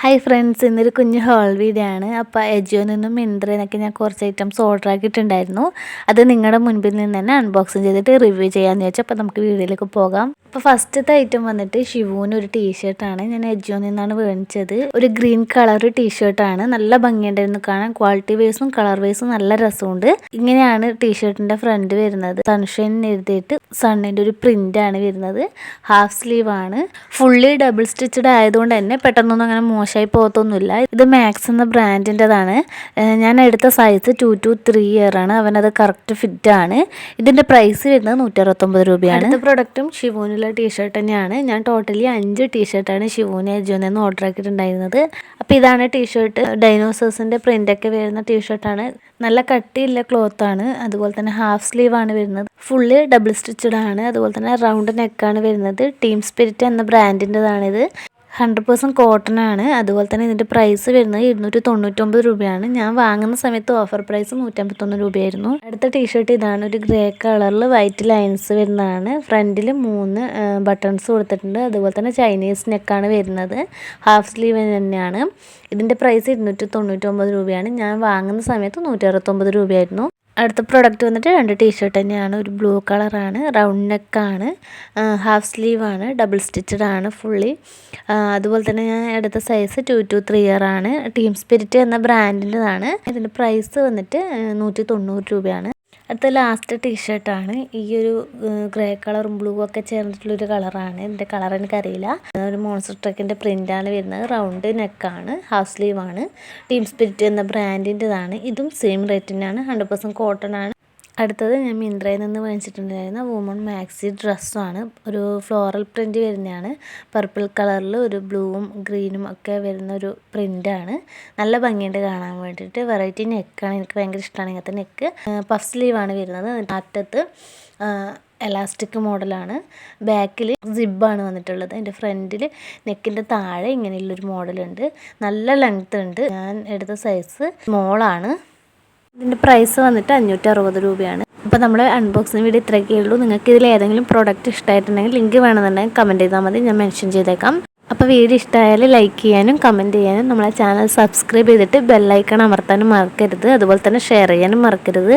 Hi friends, ഇന്നൊരു കുഞ്ഞ് whole video ആണ്. അപ്പോൾ എജിയോയിൽ നിന്നും മിന്ത്രയിൽ നിന്നൊക്കെ ഞാൻ കുറച്ച് ഐറ്റംസ് ഓർഡർ ആക്കിയിട്ടുണ്ടായിരുന്നു. അത് നിങ്ങളുടെ മുൻപിൽ നിന്ന് തന്നെ അൺബോക്സിങ് ചെയ്തിട്ട് റിവ്യൂ ചെയ്യാമെന്ന് വെച്ചാൽ അപ്പോൾ നമുക്ക് വീഡിയോയിലേക്ക് പോകാം. അപ്പോൾ ഫസ്റ്റത്തെ ഐറ്റം വന്നിട്ട് ഷിവൂന് ഒരു ടീഷർട്ടാണ്. ഞാൻ എജിയോയിൽ നിന്നാണ് മേടിച്ചത്. ഒരു ഗ്രീൻ കളർ ടീഷർട്ടാണ്. നല്ല ഭംഗിയുണ്ടായിരുന്നു കാണാൻ. ക്വാളിറ്റി വൈസും കളർ വൈസും നല്ല രസമുണ്ട്. ഇങ്ങനെയാണ് ടീഷർട്ടിൻ്റെ ഫ്രണ്ട് വരുന്നത്. സൺഷൈൻ എഴുതിയിട്ട് സണ്ണിൻ്റെ ഒരു പ്രിൻ്റാണ് വരുന്നത്. ഹാഫ് സ്ലീവ് ആണ്. ഫുള്ളി ഡബിൾ സ്റ്റിച്ചഡ് ആയതുകൊണ്ട് തന്നെ പെട്ടെന്നൊന്നും അങ്ങനെ മോശമായി പോകത്തൊന്നുമില്ല. ഇത് മാക്സ് എന്ന ബ്രാൻഡിൻ്റെതാണ്. ഞാൻ എടുത്ത സൈസ് 2 to 3 ഇയർ ആണ്. അവനത് കറക്റ്റ് ഫിറ്റാണ്. ഇതിൻ്റെ പ്രൈസ് വരുന്നത് 169 രൂപയാണ്. അടുത്ത പ്രൊഡക്റ്റും ഷിവൂനുള്ള ടീഷർട്ട് തന്നെയാണ്. ഞാൻ ടോട്ടലി 5 ടീഷർട്ടാണ് ഷിവൂന് എജിയോയിൽ നിന്ന് ഓർഡർ ആക്കിയിട്ടുണ്ടായിരുന്നത്. അപ്പോൾ ഇതാണ് ടീഷർട്ട്. ഡൈനോസേഴ്സിൻ്റെ പ്രിൻ്റൊക്കെ വരുന്ന ടീഷർട്ടാണ്. നല്ല കട്ടിയുള്ള ക്ലോത്താണ്. അതുപോലെ തന്നെ ഹാഫ് സ്ലീവ് ആണ് വരുന്നത്. ഫുള്ളി ഡബിൾ സ്റ്റിച്ചഡ് ആണ്. അതുപോലെ തന്നെ റൗണ്ട് നെക്കാണ് വരുന്നത്. ടീം സ്പിരിറ്റ് എന്ന ബ്രാൻഡിൻ്റെതാണിത്. 100% കോട്ടൺ ആണ്. അതുപോലെ തന്നെ ഇതിൻ്റെ പ്രൈസ് വരുന്നത് 299 രൂപയാണ്. ഞാൻ വാങ്ങുന്ന സമയത്ത് ഓഫർ പ്രൈസ് 151 രൂപയായിരുന്നു. അടുത്ത ടീഷർട്ട് ഇതാണ്. ഒരു ഗ്രേ കളറിൽ വൈറ്റ് ലൈൻസ് വരുന്നതാണ്. ഫ്രണ്ടിൽ 3 ബട്ടൺസ് കൊടുത്തിട്ടുണ്ട്. അതുപോലെ തന്നെ ചൈനീസ് നെക്കാണ് വരുന്നത്. ഹാഫ് സ്ലീവ് തന്നെയാണ്. ഇതിൻ്റെ പ്രൈസ് 299 രൂപയാണ്. ഞാൻ വാങ്ങുന്ന സമയത്ത് 169 രൂപയായിരുന്നു. അടുത്ത പ്രോഡക്റ്റ് വന്നിട്ട് 2 ടീഷർട്ട് തന്നെയാണ്. ഒരു ബ്ലൂ കളറാണ്. റൗണ്ട് നെക്കാണ്. ഹാഫ് സ്ലീവാണ്. ഡബിൾ സ്റ്റിച്ചഡ് ആണ് ഫുള്ളി. അതുപോലെ തന്നെ ഞാൻ എടുത്ത സൈസ് 2 to 3 ഇയർ ആണ്. ടീം സ്പിരിറ്റ് എന്ന ബ്രാൻഡിൻ്റെതാണ്. ഇതിൻ്റെ പ്രൈസ് വന്നിട്ട് 190 രൂപയാണ്. അടുത്ത ലാസ്റ്റ് ടീഷർട്ടാണ്. ഈ ഒരു ഗ്രേ കളറും ബ്ലൂ ഒക്കെ ചേർന്നിട്ടുള്ളൊരു കളറാണ്. ഇതിൻ്റെ കളർ എനിക്കറിയില്ല. ഒരു മോൺസ്റ്റർ ട്രക്കിൻ്റെ പ്രിൻ്റാണ് വരുന്നത്. റൗണ്ട് നെക്കാണ്. ഹാഫ് സ്ലീവാണ്. ടീം സ്പിരിറ്റ് എന്ന ബ്രാൻഡിൻ്റെതാണ്. ഇതും സെയിം റേറ്റ് തന്നെയാണ്. 100% കോട്ടൺ ആണ്. അടുത്തത് ഞാൻ മിന്ത്രയിൽ നിന്ന് മേടിച്ചിട്ടുണ്ടായിരുന്ന വുമൺ മാക്സി ഡ്രസ്സാണ്. ഒരു ഫ്ലോറൽ പ്രിൻ്റ് വരുന്നതാണ്. പർപ്പിൾ കളറിൽ ഒരു ബ്ലൂവും ഗ്രീനും ഒക്കെ വരുന്ന ഒരു പ്രിൻ്റാണ്. നല്ല ഭംഗിയുണ്ട് കാണാൻ വേണ്ടിയിട്ട്. വെറൈറ്റി നെക്കാണ്. എനിക്ക് ഭയങ്കര ഇഷ്ടമാണ് ഇങ്ങനത്തെ നെക്ക്. പഫ് സ്ലീവാണ് വരുന്നത്. അറ്റത്ത് എലാസ്റ്റിക് മോഡലാണ്. ബാക്കിൽ സിബാണ് വന്നിട്ടുള്ളത്. എൻ്റെ ഫ്രണ്ടിൽ നെക്കിൻ്റെ താഴെ ഇങ്ങനെയുള്ളൊരു മോഡലുണ്ട്. നല്ല ലെങ്ത് ഉണ്ട്. ഞാൻ എടുത്ത സൈസ് സ്മോളാണ്. ഇതിൻ്റെ പ്രൈസ് വന്നിട്ട് 560 രൂപയാണ്. അപ്പോൾ നമ്മുടെ അൺബോക്സിങ് വീഡിയോ ഇത്രയൊക്കെ ഉള്ളൂ. നിങ്ങൾക്ക് ഇതിൽ ഏതെങ്കിലും പ്രോഡക്റ്റ് ഇഷ്ടമായിട്ടുണ്ടെങ്കിൽ ലിങ്ക് വേണമെന്നുണ്ടെങ്കിൽ കമൻറ്റ് ചെയ്താൽ മതി. ഞാൻ മെൻഷൻ ചെയ്തേക്കാം. അപ്പോൾ വീഡിയോ ഇഷ്ടമായാൽ ലൈക്ക് ചെയ്യാനും കമൻറ്റ് ചെയ്യാനും നമ്മളെ ചാനൽ സബ്സ്ക്രൈബ് ചെയ്തിട്ട് ബെല്ലൈക്കൺ അമർത്താനും മറക്കരുത്. അതുപോലെ തന്നെ ഷെയർ ചെയ്യാനും മറക്കരുത്.